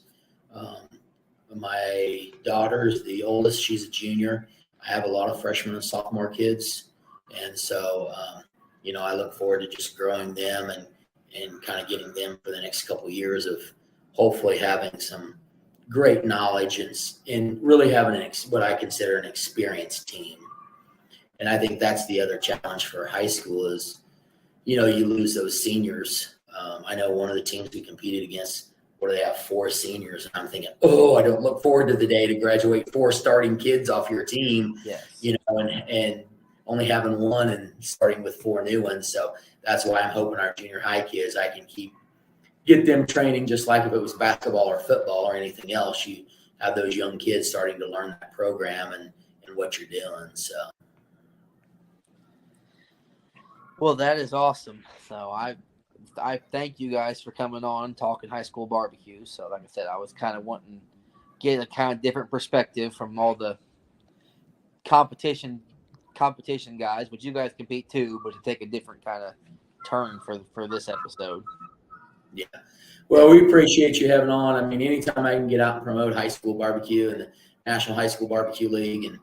My daughter's the oldest. She's a junior. I have a lot of freshman and sophomore kids. And so, I look forward to just growing them and kind of getting them for the next couple of years of hopefully having some great knowledge and really having what I consider an experienced team. And I think that's the other challenge for high school is, you lose those seniors I know one of the teams we competed against, where they have 4 seniors, and I'm thinking, oh, I don't look forward to the day to graduate 4 starting kids off your team, Yes. and only having 1 and starting with 4 new ones. So that's why I'm hoping our junior high kids, I can get them training just like if it was basketball or football or anything else. You have those young kids starting to learn that program and what you're doing. So. Well, that is awesome. So I thank you guys for coming on talking high school barbecue. So like I said, I was kind of wanting to get a kind of different perspective from all the competition guys, but you guys compete too, but to take a different kind of turn for this episode. Yeah. Well, we appreciate you having on. I mean, anytime I can get out and promote high school barbecue and the National High School Barbecue League, and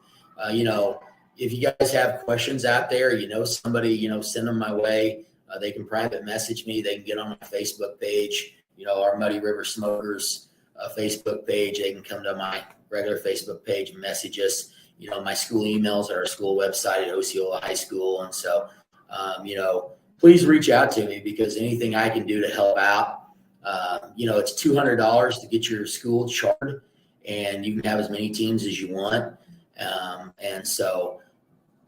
if you guys have questions out there, somebody, send them my way. They can private message me. They can get on my Facebook page, our Muddy River Smokers Facebook page. They can come to my regular Facebook page and message us. My school emails at our school website at Osceola High School. And so, please reach out to me, because anything I can do to help out, it's $200 to get your school chartered, and you can have as many teams as you want. And so,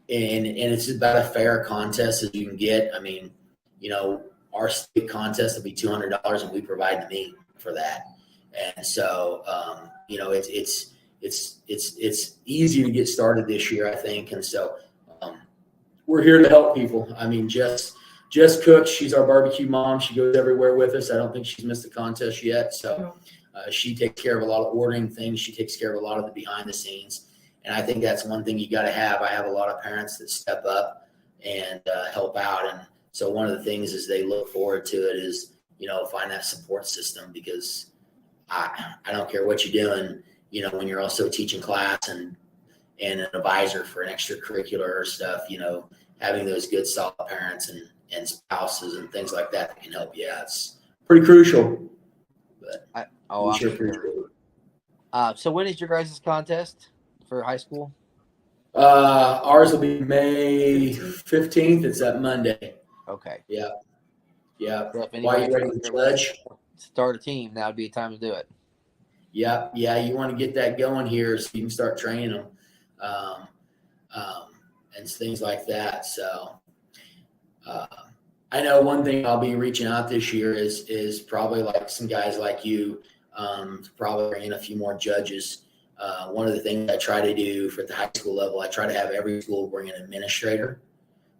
and it's about a fair contest as you can get. I mean, our state contest will be $200, and we provide the meat for that. And so, it's easy to get started this year, I think. And so, we're here to help people. I mean, Jess cooks. She's our barbecue mom. She goes everywhere with us. I don't think she's missed a contest yet. So she takes care of a lot of ordering things. She takes care of a lot of the behind the scenes. And I think that's one thing you got to have. I have a lot of parents that step up and help out. And so one of the things is they look forward to it is, find that support system, because I don't care what you're doing, when you're also teaching class and an advisor for an extracurricular stuff, having those good solid parents and spouses and things like that can help you out. It's pretty crucial. But I'm sure. So when is your guys' contest for high school? Ours will be May 15th. It's that Monday. Okay. Yeah. So Why are you ready to judge? Start a team. That would be a time to do it. Yeah. You want to get that going here so you can start training them, and things like that. So, I know one thing I'll be reaching out this year is probably like some guys like you, probably bring in a few more judges. One of the things I try to do for the high school level, I try to have every school bring an administrator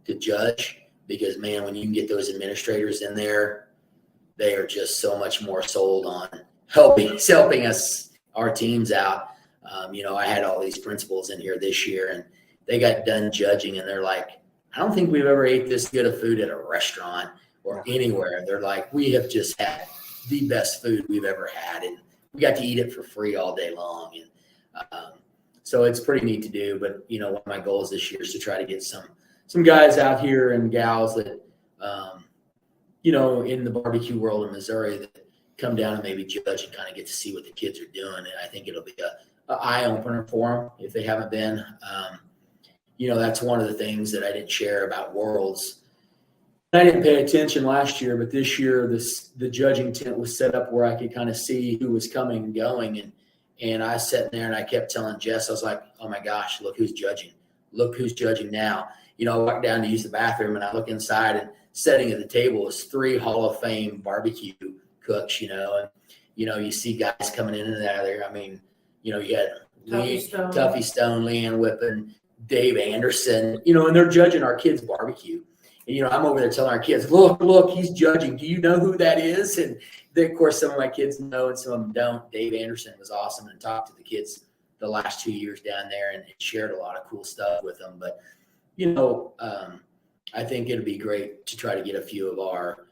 to judge, because man, when you can get those administrators in there, they are just so much more sold on helping us, our teams out. I had all these principals in here this year, and they got done judging, and they're like, I don't think we've ever ate this good of food at a restaurant or anywhere. They're like, we have just had the best food we've ever had, and we got to eat it for free all day long. And so it's pretty neat to do. But one of my goals this year is to try to get some guys out here and gals that in the barbecue world in Missouri that come down and maybe judge and kind of get to see what the kids are doing. And I think it'll be a eye opener for them if they haven't been. That's one of the things that I didn't share about Worlds. I didn't pay attention last year, but this year the judging tent was set up where I could kind of see who was coming and going. And I sat there and I kept telling Jess, I was like, oh my gosh, look who's judging. Look who's judging now. I walked down to use the bathroom and I look inside, and sitting at the table is 3 Hall of Fame barbecue cooks, and you see guys coming in and out of there. I mean, you had Tuffy Stone, Leanne Whippen, Dave Anderson, and they're judging our kids' barbecue. And, I'm over there telling our kids, look, he's judging. Do you know who that is? And of course, some of my kids know and some of them don't. Dave Anderson was awesome and talked to the kids the last 2 years down there and shared a lot of cool stuff with them. But, I think it'd be great to try to get a few of our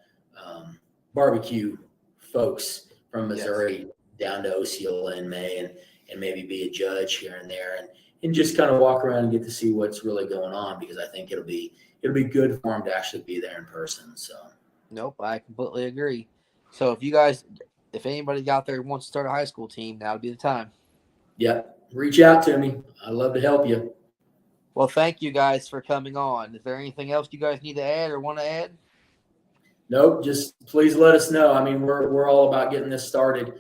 barbecue folks from Missouri down to Osceola in May and maybe be a judge here and there and just kind of walk around and get to see what's really going on, because I think it'll be good for them to actually be there in person. So. Nope, I completely agree. So if anybody out there wants to start a high school team, now would be the time. Yep. Reach out to me. I'd love to help you. Well, thank you guys for coming on. Is there anything else you guys need to add or want to add? Nope. Just please let us know. I mean, we're all about getting this started.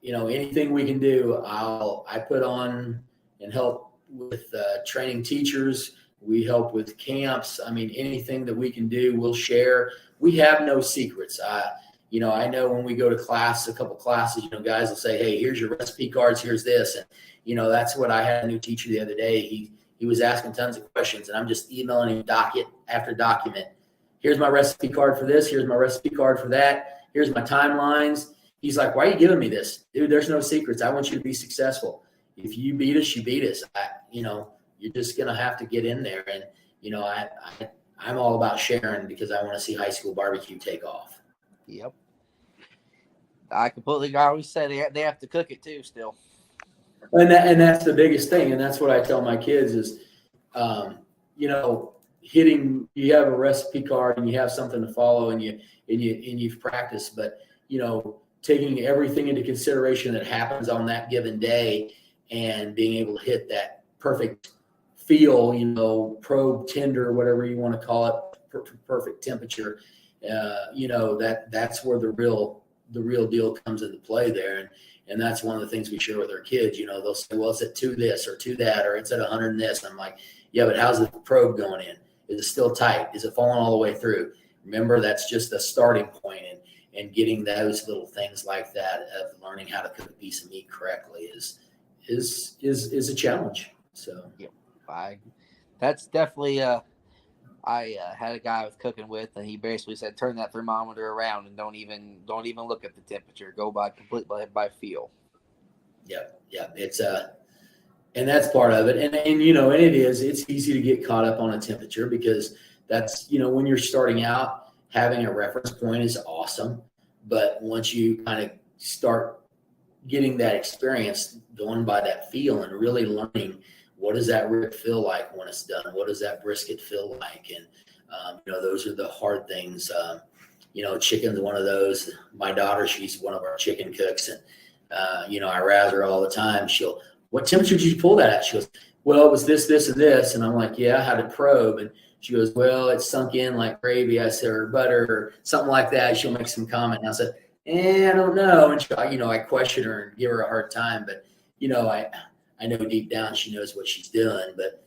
Anything we can do, I put on and help with training teachers. We help with camps. I mean, anything that we can do, we'll share. We have no secrets. I know when we go to class, a couple classes, guys will say, "Hey, here's your recipe cards. Here's this," and that's what I had a new teacher the other day. He was asking tons of questions, and I'm just emailing him docket after document. Here's my recipe card for this. Here's my recipe card for that. Here's my timelines. He's like, "Why are you giving me this? Dude, there's no secrets. I want you to be successful. If you beat us, you beat us. You're just going to have to get in there." And, I'm all about sharing because I want to see high school barbecue take off. Yep. I always say they have to cook it too still. And that's the biggest thing. And that's what I tell my kids is, you have a recipe card and you have something to follow and you've practiced, but, taking everything into consideration that happens on that given day and being able to hit that perfect feel, probe, tender, whatever you want to call it, perfect temperature, that's where the real deal comes into play there. And that's one of the things we share with our kids. They'll say, "Well, it's at 2 this or 2 that, or it's at 100 and this." And I'm like, "Yeah, but how's the probe going in? Is it still tight? Is it falling all the way through?" Remember, that's just the starting point, and getting those little things like that of learning how to cook a piece of meat correctly is a challenge. So, yeah, that's definitely I had a guy I was cooking with, and he basically said, "Turn that thermometer around and don't even look at the temperature. Go by feel." Yeah, it's and that's part of it. And it's easy to get caught up on a temperature because that's when you're starting out, having a reference point is awesome. But once you kind of start getting that experience, going by that feel and really learning, what does that rib feel like when it's done? What does that brisket feel like? And, those are the hard things. Chicken's one of those. My daughter, she's one of our chicken cooks. And, I razz her all the time. "What temperature did you pull that at?" She goes, "Well, it was this, this, and this." And I'm like, "Yeah, how to probe?" And she goes, "Well, it sunk in like gravy," I said, or butter or something like that. She'll make some comment. And I said, I don't know. And she, I question her and give her a hard time, but I know deep down she knows what she's doing, but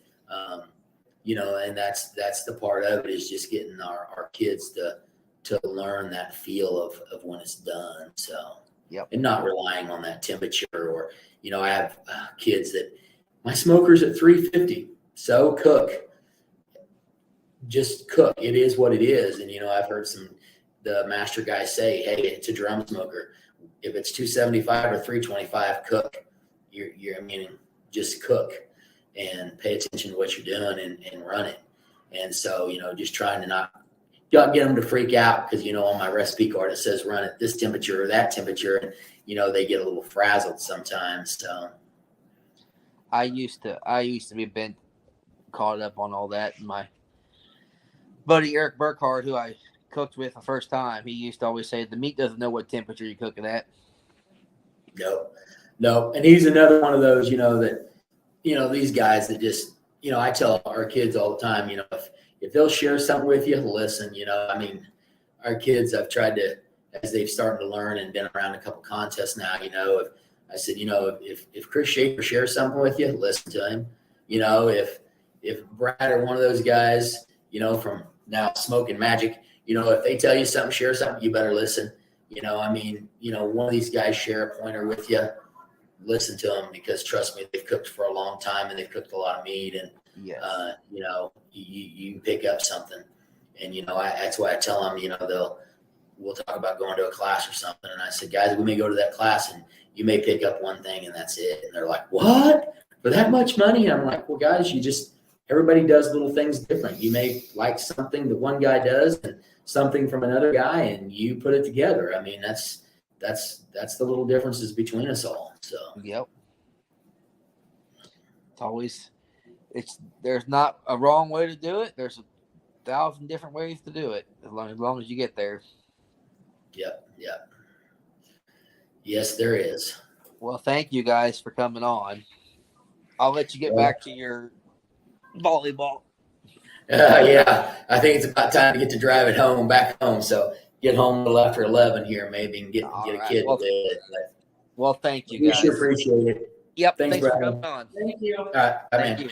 and that's the part of it is just getting our kids to learn that feel of when it's done. So, yep. And not relying on that temperature or, I have kids that my smoker's at 350. So just cook. It is what it is. And, I've heard the master guys say, "Hey, it's a drum smoker. If it's 275 or 325, cook. Just cook and pay attention to what you're doing and run it." And so, just trying to not get them to freak out because, on my recipe card, it says run at this temperature or that temperature. And, they get a little frazzled sometimes. So I used to be bent, caught up on all that. And my buddy Eric Burkhardt, who I cooked with the first time, he used to always say, "The meat doesn't know what temperature you're cooking at." No. And he's another one of those, that, these guys that just, I tell our kids all the time, if they'll share something with you, listen. Our kids, I've tried to, as they've started to learn and been around a couple contests now, I said, if Chris Schaefer shares something with you, listen to him. If Brad or one of those guys, from now Smoking Magic, if they tell you something, share something, you better listen. One of these guys share a pointer with you, listen to them because trust me, they've cooked for a long time and they've cooked a lot of meat and, yes. You can pick up something. And, that's why I tell them, we'll talk about going to a class or something. And I said, "Guys, we may go to that class and you may pick up one thing and that's it." And they're like, "What? For that much money?" And I'm like, "Well, guys, everybody does little things different. You may like something that one guy does and something from another guy and you put it together." That's the little differences between us all. So, yep. There's not a wrong way to do it. There's 1,000 different ways to do it as long as you get there. Yep. Yes, there is. Well, thank you guys for coming on. I'll let you get back to your volleyball. Yeah, I think it's about time to get to drive it home, back home. So get home a little after 11 here, maybe, and get All a right. kid Well, to bed. But well, thank you we sure guys. appreciate it. Yep. Thanks, Thanks for Brad. coming on. Thank you. All right, bye, Thank man. you.